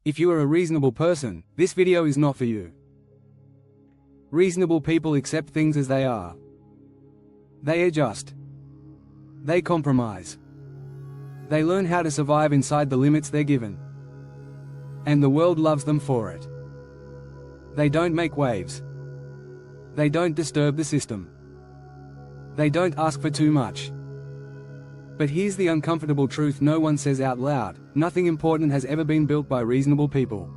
If you are a reasonable person, this video is not for you. Reasonable people accept things as they are. They adjust. They compromise. They learn how to survive inside the limits they're given. And the world loves them for it. They don't make waves. They don't disturb the system. They don't ask for too much. But here's the uncomfortable truth no one says out loud: nothing important has ever been built by reasonable people.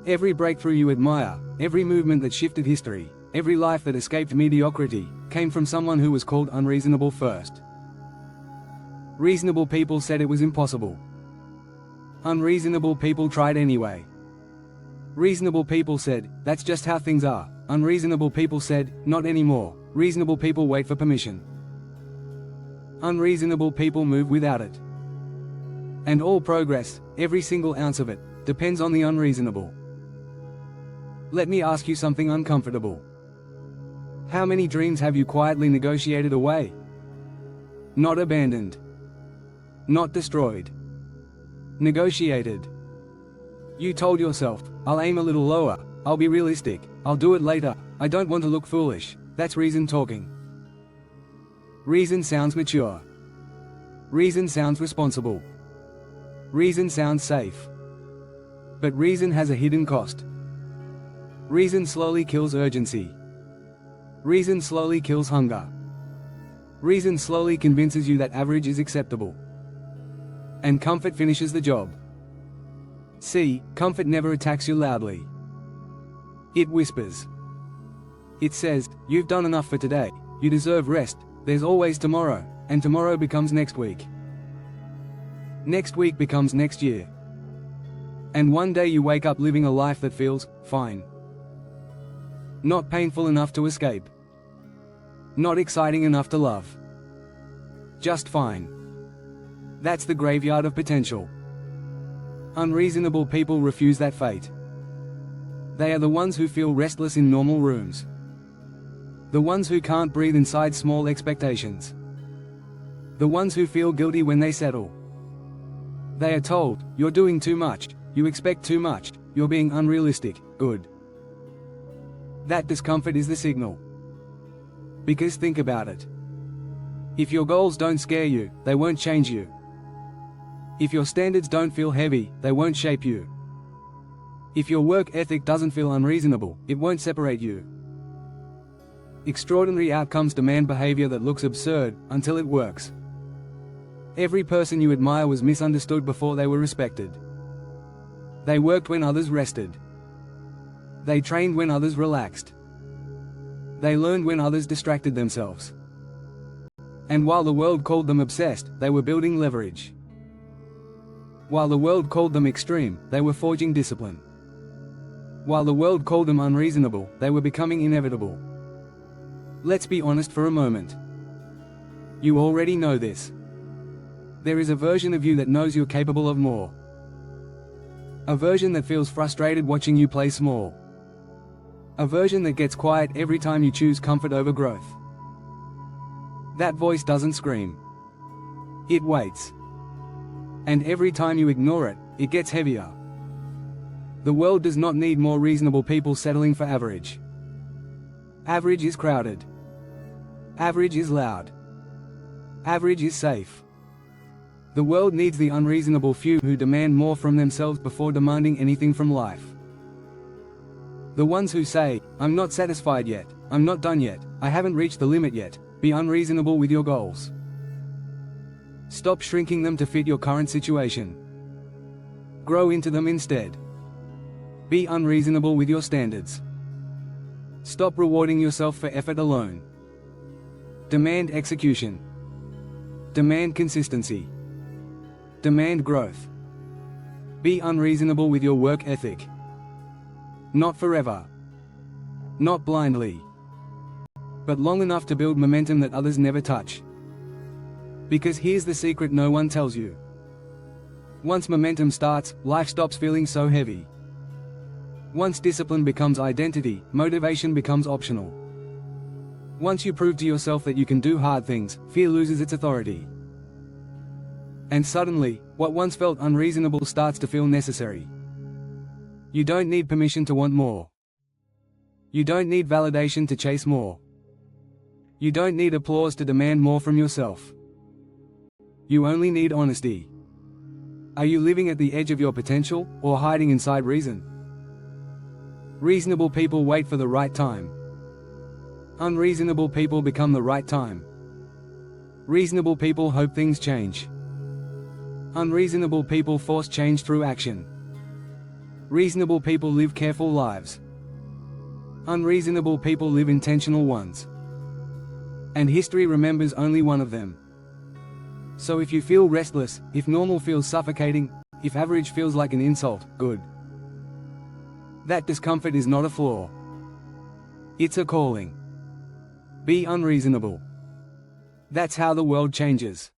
Every breakthrough you admire, every movement that shifted history, every life that escaped mediocrity, came from someone who was called unreasonable first. Reasonable people said it was impossible. Unreasonable people tried anyway. Reasonable people said, that's just how things are. Unreasonable people said, not anymore. Reasonable people wait for permission. Unreasonable people move without it. And all progress, every single ounce of it, depends on the unreasonable. Let me ask you something uncomfortable. How many dreams have you quietly negotiated away? Not abandoned. Not destroyed. Negotiated. You told yourself, I'll aim a little lower, I'll be realistic, I'll do it later, I don't want to look foolish. That's reason talking. Reason sounds mature. Reason sounds responsible. Reason sounds safe. But reason has a hidden cost. Reason slowly kills urgency. Reason slowly kills hunger. Reason slowly convinces you that average is acceptable. And comfort finishes the job. See, comfort never attacks you loudly. It whispers. It says, you've done enough for today, you deserve rest, there's always tomorrow, and tomorrow becomes next week. Next week becomes next year. And one day you wake up living a life that feels fine. Not painful enough to escape. Not exciting enough to love. Just fine. That's the graveyard of potential. Unreasonable people refuse that fate. They are the ones who feel restless in normal rooms. The ones who can't breathe inside small expectations. The ones who feel guilty when they settle. They are told, you're doing too much, you expect too much, you're being unrealistic, good. That discomfort is the signal. Because think about it. If your goals don't scare you, they won't change you. If your standards don't feel heavy, they won't shape you. If your work ethic doesn't feel unreasonable, it won't separate you. Extraordinary outcomes demand behavior that looks absurd, until it works. Every person you admire was misunderstood before they were respected. They worked when others rested. They trained when others relaxed. They learned when others distracted themselves. And while the world called them obsessed, they were building leverage. While the world called them extreme, they were forging discipline. While the world called them unreasonable, they were becoming inevitable. Let's be honest for a moment. You already know this. There is a version of you that knows you're capable of more. A version that feels frustrated watching you play small. A version that gets quiet every time you choose comfort over growth. That voice doesn't scream. It waits. And every time you ignore it, it gets heavier. The world does not need more reasonable people settling for average. Average is crowded. Average is loud. Average is safe. The world needs the unreasonable few who demand more from themselves before demanding anything from life. The ones who say, I'm not satisfied yet, I'm not done yet, I haven't reached the limit yet. Be unreasonable with your goals. Stop shrinking them to fit your current situation. Grow into them instead. Be unreasonable with your standards. Stop rewarding yourself for effort alone. Demand execution. Demand consistency. Demand growth. Be unreasonable with your work ethic. Not forever. Not blindly. But long enough to build momentum that others never touch. Because here's the secret no one tells you. Once momentum starts, life stops feeling so heavy. Once discipline becomes identity, motivation becomes optional. Once you prove to yourself that you can do hard things, fear loses its authority. And suddenly, what once felt unreasonable starts to feel necessary. You don't need permission to want more. You don't need validation to chase more. You don't need applause to demand more from yourself. You only need honesty. Are you living at the edge of your potential, or hiding inside reason? Reasonable people wait for the right time. Unreasonable people become the right time. Reasonable people hope things change. Unreasonable people force change through action. Reasonable people live careful lives. Unreasonable people live intentional ones. And history remembers only one of them. So if you feel restless, if normal feels suffocating, if average feels like an insult, good. That discomfort is not a flaw. It's a calling. Be unreasonable. That's how the world changes.